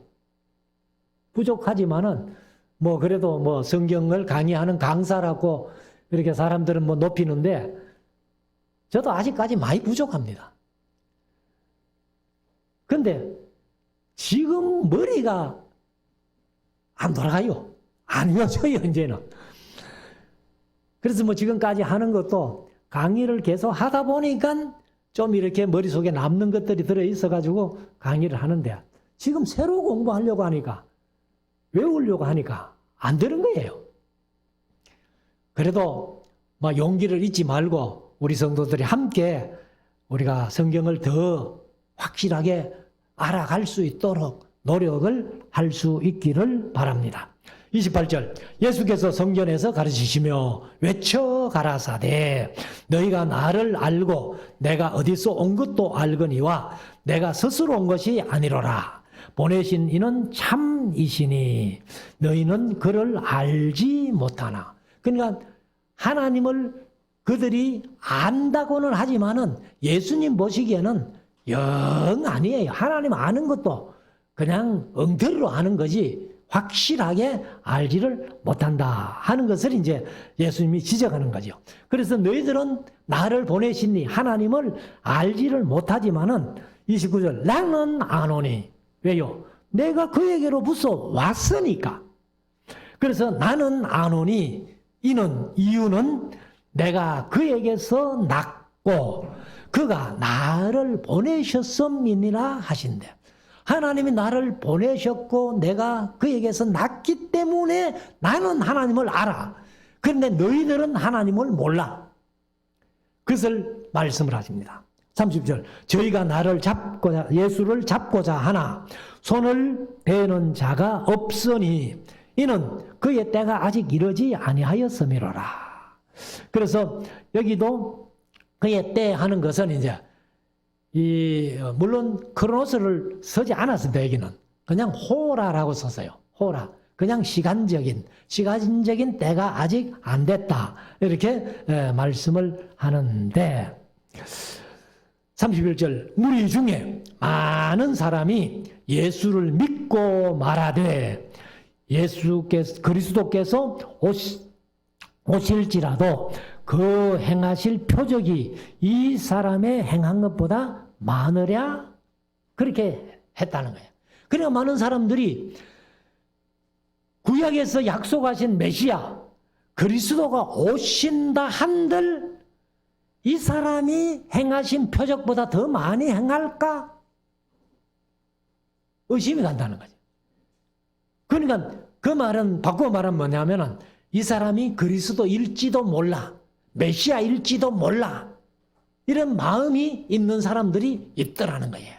부족하지만은 뭐 그래도 뭐 성경을 강의하는 강사라고 이렇게 사람들은 뭐 높이는데 저도 아직까지 많이 부족합니다. 근데 지금 머리가 안 돌아가요. 안 이어져요, 이제는. 그래서 뭐 지금까지 하는 것도 강의를 계속 하다 보니까 좀 이렇게 머릿속에 남는 것들이 들어있어가지고 강의를 하는데 지금 새로 공부하려고 하니까 외우려고 하니까 안 되는 거예요. 그래도 막 용기를 잊지 말고 우리 성도들이 함께 우리가 성경을 더 확실하게 알아갈 수 있도록 노력을 할 수 있기를 바랍니다. 28절 예수께서 성전에서 가르치시며 외쳐 가라사대 너희가 나를 알고 내가 어디서 온 것도 알거니와 내가 스스로 온 것이 아니로라. 보내신 이는 참이시니 너희는 그를 알지 못하나. 그러니까 하나님을 그들이 안다고는 하지만은 예수님 보시기에는 영 아니에요. 하나님 아는 것도 그냥 엉터리로 아는 거지 확실하게 알지를 못한다 하는 것을 이제 예수님이 지적하는 거죠. 그래서 너희들은 나를 보내시니 하나님을 알지를 못하지만은 29절 나는 아노니. 왜요? 내가 그에게로부터 왔으니까. 그래서 나는 아노니 이유는 내가 그에게서 났고 그가 나를 보내셨음이니라 하신대. 하나님이 나를 보내셨고 내가 그에게서 났기 때문에 나는 하나님을 알아. 그런데 너희들은 하나님을 몰라. 그것을 말씀을 하십니다. 30절 저희가 예수를 잡고자 하나 손을 대는 자가 없으니 이는 그의 때가 아직 이르지 아니하였음이로라. 그래서 여기도 그의 때 하는 것은 이제 물론 크로노스를 쓰지 않았습니다. 여기는 그냥 호라라고 썼어요. 호라. 그냥 시간적인 때가 아직 안 됐다. 이렇게 말씀을 하는데 31절 무리 중에 많은 사람이 예수를 믿고 말하되 그리스도께서 오실지라도 그 행하실 표적이 이 사람의 행한 것보다 많으랴? 그렇게 했다는 거예요. 그러니까 많은 사람들이 구약에서 약속하신 메시아 그리스도가 오신다 한들 이 사람이 행하신 표적보다 더 많이 행할까? 의심이 간다는 거죠. 그러니까 그 말은 바꾸어 말하면 뭐냐면은 이 사람이 그리스도일지도 몰라. 메시아일지도 몰라. 이런 마음이 있는 사람들이 있더라는 거예요.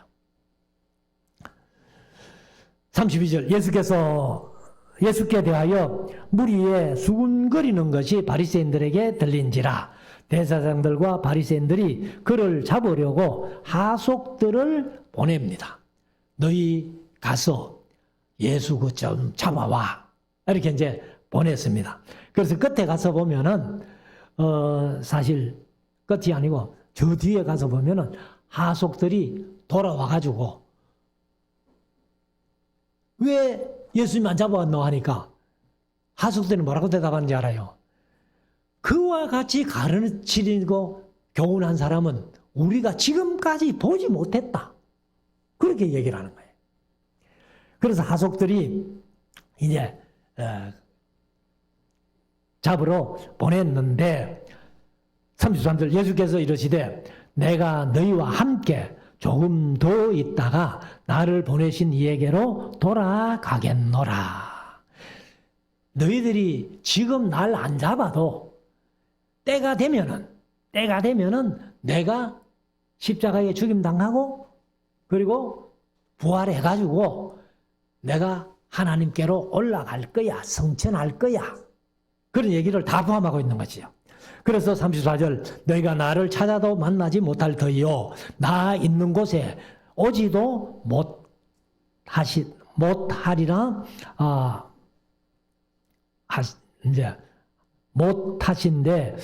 32절 예수께 대하여 무리에 수군거리는 것이 바리새인들에게 들린지라 대제사장들과 바리새인들이 그를 잡으려고 하속들을 보냅니다. 너희 가서 예수 그 좀 잡아와. 이렇게 이제 보냈습니다. 그래서 끝에 가서 보면은 사실 끝이 아니고 저 뒤에 가서 보면은 하속들이 돌아와가지고 왜 예수님 안 잡아왔노 하니까 하속들이 뭐라고 대답하는지 알아요? 그와 같이 가르치고 교훈한 사람은 우리가 지금까지 보지 못했다. 그렇게 얘기를 하는 거예요. 그래서 하속들이 이제 잡으러 보냈는데 33절 예수께서 이르시되 내가 너희와 함께 조금 더 있다가 나를 보내신 이에게로 돌아가겠노라. 너희들이 지금 날 안 잡아도 때가 되면은 내가 십자가에 죽임당하고 그리고 부활해가지고 내가 하나님께로 올라갈 거야. 성천할 거야. 그런 얘기를 다 포함하고 있는 것이죠. 그래서 34절 너희가 나를 찾아도 만나지 못할 터이요 나 있는 곳에 오지도 못하리라 이제 못하신데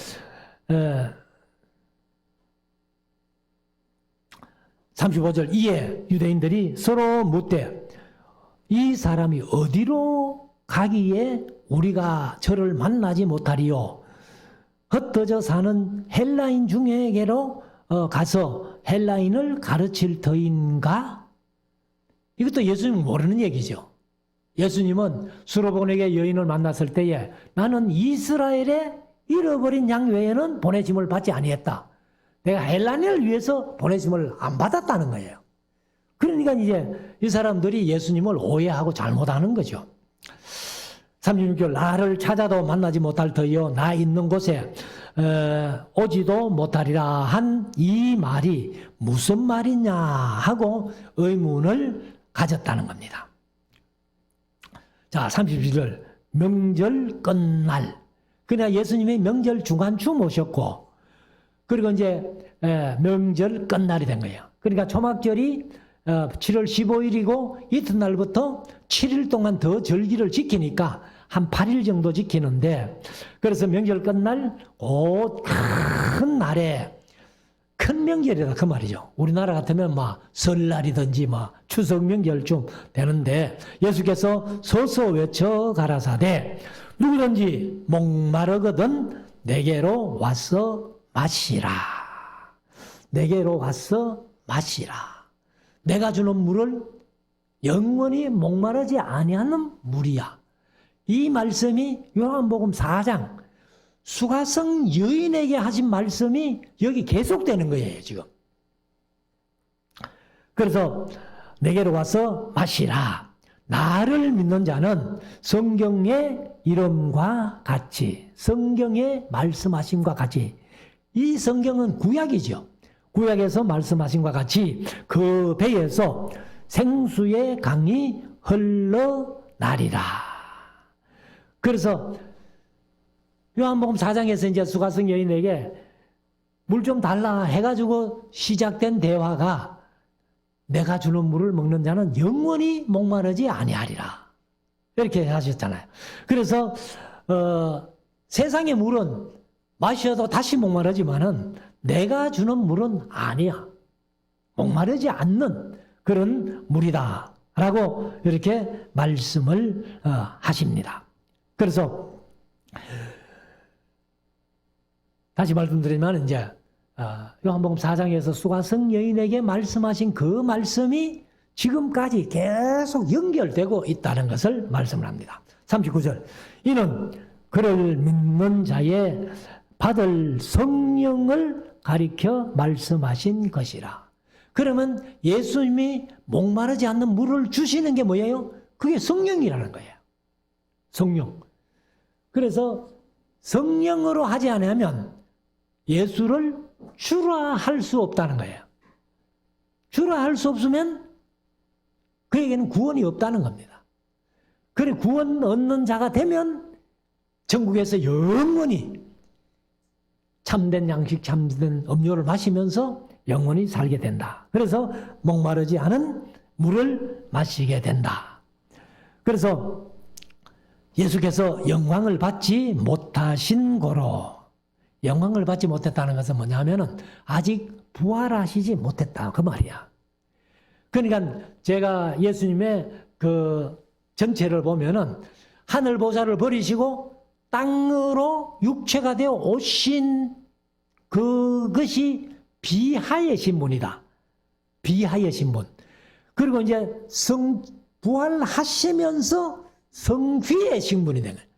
35절 이에 유대인들이 서로 묻되 이 사람이 어디로 가기에 우리가 저를 만나지 못하리요? 흩어져 사는 헬라인 중에게로 가서 헬라인을 가르칠 터인가? 이것도 예수님 모르는 얘기죠. 예수님은 수로보네게 여인을 만났을 때에 나는 이스라엘의 잃어버린 양 외에는 보내심을 받지 아니했다. 내가 헬라인을 위해서 보내심을 안 받았다는 거예요. 그러니까 이제 이 사람들이 예수님을 오해하고 잘못하는 거죠. 36절 나를 찾아도 만나지 못할 터이요 나 있는 곳에 오지도 못하리라 한 이 말이 무슨 말이냐 하고 의문을 가졌다는 겁니다. 자 37절 명절 끝날 그냥 예수님이 명절 중간쯤 오셨고 그리고 이제 명절 끝날이 된 거예요. 그러니까 초막절이 7월 15일이고 이튿날부터 7일 동안 더 절기를 지키니까 한 8일 정도 지키는데 그래서 명절 끝날 곧 큰 날에 큰 명절이다 그 말이죠. 우리나라 같으면 막 설날이든지 막 추석 명절쯤 되는데 예수께서 서서 외쳐 가라사대 누구든지 목마르거든 내게로 와서 마시라. 내게로 와서 마시라. 내가 주는 물을 영원히 목마르지 아니하는 물이야. 이 말씀이 요한복음 4장 수가성 여인에게 하신 말씀이 여기 계속되는 거예요 지금. 그래서 내게로 와서 마시라. 나를 믿는 자는 성경의 이름과 같이, 성경의 말씀하심과 같이, 이 성경은 구약이죠. 구약에서 말씀하심과 같이 그 배에서 생수의 강이 흘러나리라. 그래서 요한복음 4장에서 이제 수가성 여인에게 물 좀 달라 해가지고 시작된 대화가 내가 주는 물을 먹는 자는 영원히 목마르지 아니하리라. 이렇게 하셨잖아요. 그래서 세상의 물은 마셔도 다시 목마르지만은 내가 주는 물은 아니야. 목마르지 않는 그런 물이다. 라고 이렇게 말씀을 하십니다. 그래서 다시 말씀드리면 이제 요한복음 4장에서 수가성 여인에게 말씀하신 그 말씀이 지금까지 계속 연결되고 있다는 것을 말씀을 합니다. 39절. 이는 그를 믿는 자의 받을 성령을 가리켜 말씀하신 것이라. 그러면 예수님이 목마르지 않는 물을 주시는 게 뭐예요? 그게 성령이라는 거예요. 성령. 그래서 성령으로 하지 않으면 예수를 주라 할 수 없다는 거예요. 주라 할 수 없으면 그에게는 구원이 없다는 겁니다. 그래 구원 얻는 자가 되면 천국에서 영원히 참된 양식, 참된 음료를 마시면서 영원히 살게 된다. 그래서 목마르지 않은 물을 마시게 된다. 그래서 예수께서 영광을 받지 못하신 고로, 영광을 받지 못했다는 것은 뭐냐면은 아직 부활하시지 못했다 그 말이야. 그러니까 제가 예수님의 그 전체를 보면은 하늘 보좌를 버리시고 땅으로 육체가 되어 오신 그것이 비하의 신분이다. 비하의 신분. 그리고 이제 부활하시면서 성귀의 신분이 되는 거예요.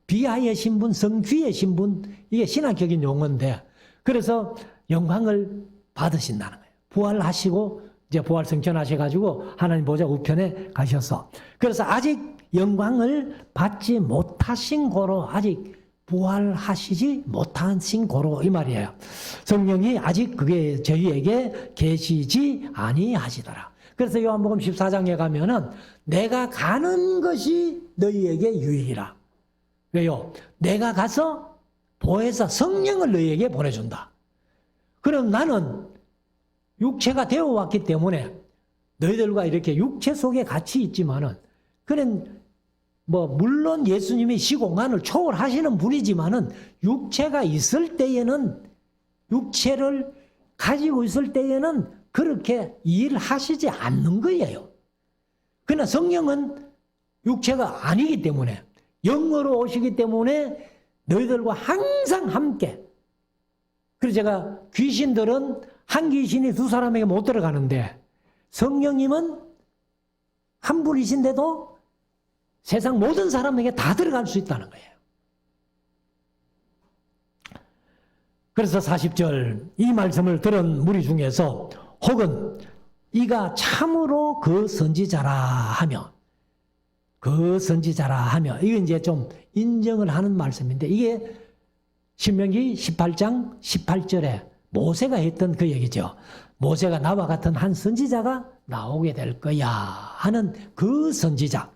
비하의 신분, 성귀의 신분, 이게 신학적인 용어인데, 그래서 영광을 받으신다는 거예요. 부활하시고, 이제 부활 승천하셔가지고 하나님 보좌 우편에 가셔서. 그래서 아직 영광을 받지 못하신 고로, 아직 부활하시지 못하신 고로, 이 말이에요. 성령이 아직 그게 저희에게 계시지 아니하시더라. 그래서 요한복음 14장에 가면은 내가 가는 것이 너희에게 유익이라. 왜요? 내가 가서 보혜사 성령을 너희에게 보내준다. 그럼 나는 육체가 되어 왔기 때문에 너희들과 이렇게 육체 속에 같이 있지만은, 그는 물론 예수님이 시공간을 초월하시는 분이지만은 육체가 있을 때에는, 육체를 가지고 있을 때에는 그렇게 일하시지 않는 거예요. 그러나 성령은 육체가 아니기 때문에, 영으로 오시기 때문에 너희들과 항상 함께. 그래서 제가 귀신들은 한 귀신이 두 사람에게 못 들어가는데 성령님은 한 분이신데도 세상 모든 사람에게 다 들어갈 수 있다는 거예요. 그래서 40절 이 말씀을 들은 무리 중에서 혹은 이가 참으로 그 선지자라 하며, 그 선지자라 하며, 이게 이제 좀 인정을 하는 말씀인데, 이게 신명기 18장 18절에 모세가 했던 그 얘기죠. 모세가 나와 같은 한 선지자가 나오게 될 거야 하는 그 선지자.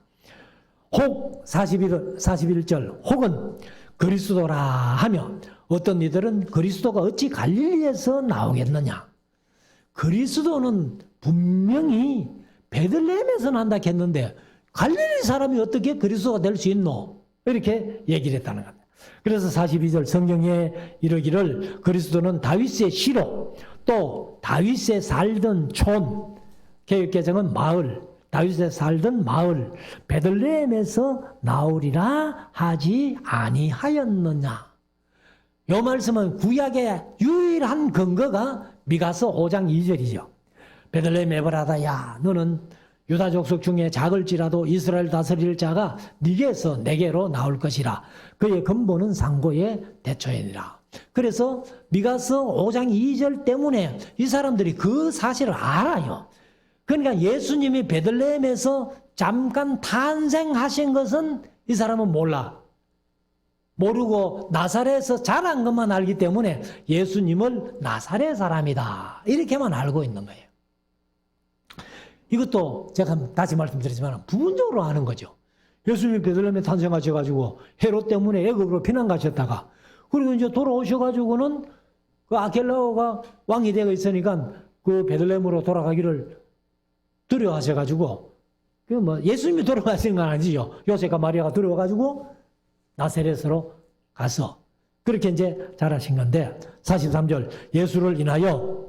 혹 41절 혹은 그리스도라 하며, 어떤 이들은 그리스도가 어찌 갈릴리에서 나오겠느냐. 그리스도는 분명히 베들레헴에서 난다 했는데 갈릴리 사람이 어떻게 그리스도가 될 수 있노? 이렇게 얘기를 했다는 겁니다. 그래서 42절 성경에 이르기를 그리스도는 다윗의 시로, 또 다윗에 살던 촌, 개역개정은 마을, 다윗에 살던 마을 베들레헴에서 나오리라 하지 아니하였느냐. 이 말씀은 구약의 유일한 근거가 미가서 5장 2절이죠. 베들레헴 에브라다야, 너는 유다 족속 중에 작을지라도 이스라엘 다스릴 자가 네게서 내게로 나올 것이라. 그의 근본은 상고의 대초이니라. 그래서 미가서 5장 2절 때문에 이 사람들이 그 사실을 알아요. 그러니까 예수님이 베들레헴에서 잠깐 탄생하신 것은 이 사람은 몰라. 모르고 나사렛에서 자란 것만 알기 때문에 예수님을 나사렛 사람이다. 이렇게만 알고 있는 거예요. 이것도 제가 다시 말씀드리지만 부분적으로 아는 거죠. 예수님이 베들레헴에 탄생하셔가지고 헤롯 때문에 애굽으로 피난 가셨다가 그리고 이제 돌아오셔가지고는 그 아켈라오가 왕이 되어 있으니까 그 베들레헴으로 돌아가기를 두려워하셔가지고 그 뭐 예수님이 돌아가신 건 아니죠. 요셉과 마리아가 두려워가지고 나사렛으로 가서 그렇게 이제 자라신 건데 43절 예수를 인하여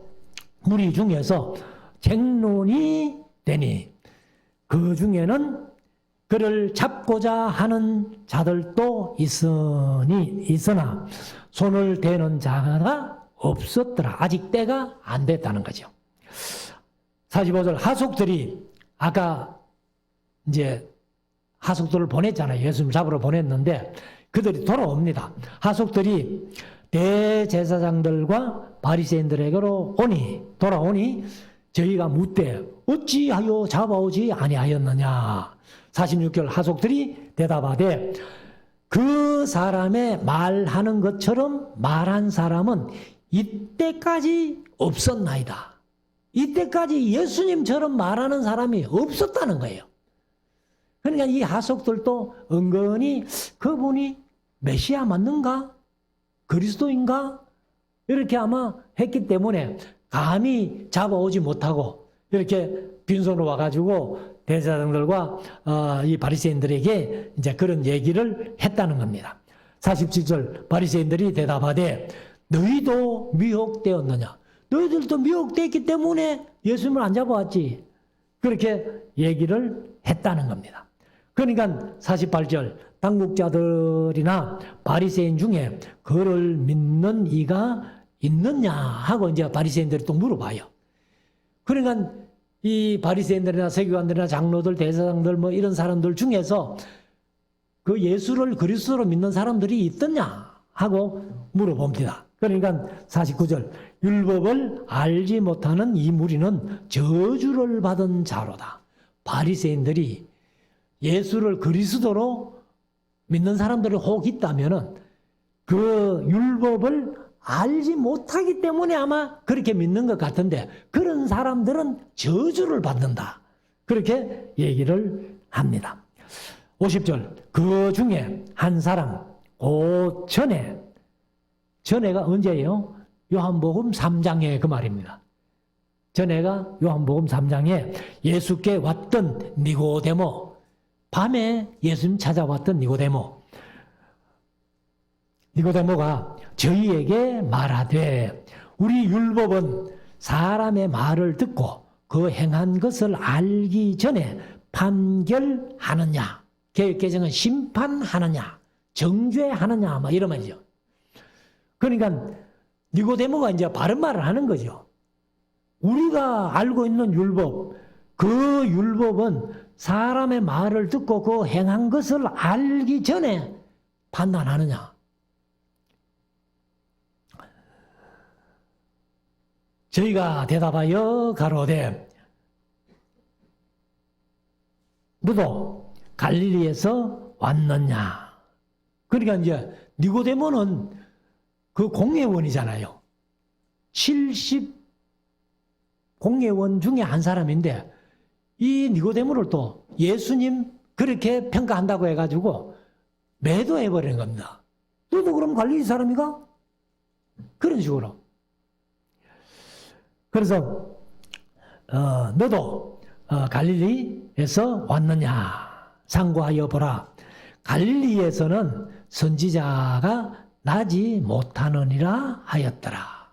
무리 중에서 쟁론이 되니 그 중에는 그를 잡고자 하는 자들도 있으나 손을 대는 자가 없었더라. 아직 때가 안 됐다는 거죠. 45절 하속들이 아까 이제 하속들을 보냈잖아요. 예수님 잡으러 보냈는데 그들이 돌아옵니다. 하속들이 대제사장들과 바리새인들에게로 돌아오니 저희가 묻되 어찌하여 잡아오지 아니하였느냐. 46절 하속들이 대답하되 그 사람의 말하는 것처럼 말한 사람은 이때까지 없었나이다. 이때까지 예수님처럼 말하는 사람이 없었다는 거예요. 그러니까 이 하속들도 은근히 그분이 메시아 맞는가? 그리스도인가? 이렇게 아마 했기 때문에 감히 잡아오지 못하고 이렇게 빈손으로 와가지고 대제사장들과 이 바리새인들에게 이제 그런 얘기를 했다는 겁니다. 47절 바리새인들이 대답하되 너희도 미혹되었느냐? 너희들도 미혹되었기 때문에 예수님을 안 잡아왔지. 그렇게 얘기를 했다는 겁니다. 그러니까 48절 당국자들이나 바리새인 중에 그를 믿는 이가 있느냐 하고 이제 바리새인들이 또 물어봐요. 그러니까 이 바리새인들이나 세교관들이나 장로들, 대제사장들 뭐 이런 사람들 중에서 그 예수를 그리스도로 믿는 사람들이 있더냐 하고 물어봅니다. 그러니까 49절 율법을 알지 못하는 이 무리는 저주를 받은 자로다. 바리새인들이 예수를 그리스도로 믿는 사람들이 혹 있다면은 그 율법을 알지 못하기 때문에 아마 그렇게 믿는 것 같은데 그런 사람들은 저주를 받는다. 그렇게 얘기를 합니다. 50절 그 중에 한 사람 곧 전에가 언제예요? 요한복음 3장에 그 말입니다. 전에가 요한복음 3장에 예수께 왔던 니고데모, 밤에 예수님 찾아왔던 니고데모가 저희에게 말하되 우리 율법은 사람의 말을 듣고 그 행한 것을 알기 전에 판결하느냐, 개혁개정은 심판하느냐, 정죄하느냐, 막 이런 말이죠. 그러니까 니고데모가 이제 바른 말을 하는 거죠. 우리가 알고 있는 율법, 그 율법은 사람의 말을 듣고 그 행한 것을 알기 전에 판단하느냐. 저희가 대답하여 가로되 너도 갈릴리에서 왔느냐. 그러니까 이제 니고데모는 그 공회원이잖아요. 70 공회원 중에 한 사람인데 이 니고데모를 또 예수님 그렇게 평가한다고 해가지고 매도해버리는 겁니다. 너도 그럼 갈릴리 사람이가? 그런 식으로. 그래서 너도 갈릴리에서 왔느냐. 상고하여 보라. 갈릴리에서는 선지자가 나지 못하느니라 하였더라.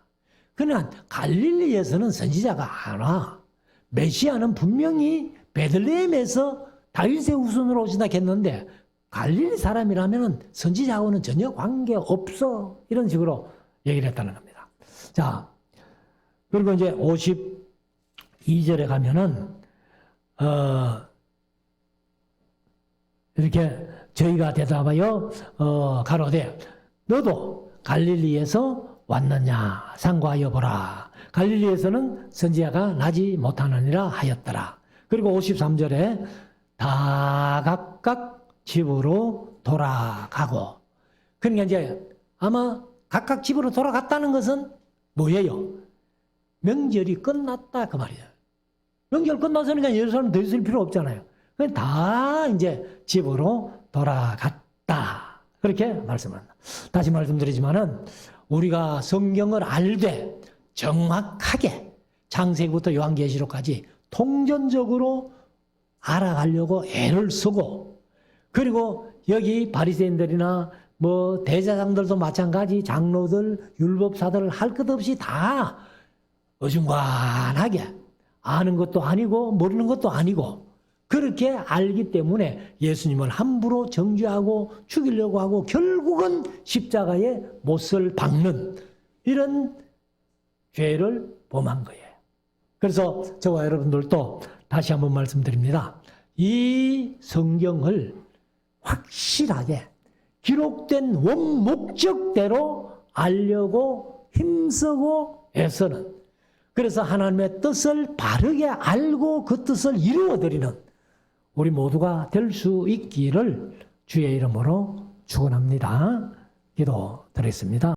그러나 갈릴리에서는 선지자가 안 와. 메시아는 분명히 베들레헴에서 다윗의 후손으로 오신다 했는데 갈릴리 사람이라면 선지자하고는 전혀 관계없어. 이런 식으로 얘기를 했다는 겁니다. 자, 그리고 이제 52절에 가면은 이렇게 저희가 대답하여 가로되 너도 갈릴리에서 왔느냐 상고하여 보라. 갈릴리에서는 선지자가 나지 못하느니라 하였더라. 그리고 53절에 다 각각 집으로 돌아가고. 그러니까 이제 아마 각각 집으로 돌아갔다는 것은 뭐예요? 명절이 끝났다 그 말이에요. 명절 끝났으니까 예루살렘 더 있을 필요 없잖아요. 그냥 다 이제 집으로 돌아갔다. 그렇게 말씀합니다. 다시 말씀드리지만은 우리가 성경을 알되 정확하게 창세기부터 요한계시록까지 통전적으로 알아가려고 애를 쓰고, 그리고 여기 바리새인들이나 뭐 대제사장들도 마찬가지, 장로들, 율법사들 할 것 없이 다 어중간하게 아는 것도 아니고 모르는 것도 아니고 그렇게 알기 때문에 예수님을 함부로 정죄하고 죽이려고 하고 결국은 십자가에 못을 박는 이런 죄를 범한 거예요. 그래서 저와 여러분들도 다시 한번 말씀드립니다. 이 성경을 확실하게 기록된 원 목적대로 알려고 힘쓰고 애쓰는, 그래서 하나님의 뜻을 바르게 알고 그 뜻을 이루어드리는 우리 모두가 될 수 있기를 주의 이름으로 축원합니다. 기도드리겠습니다.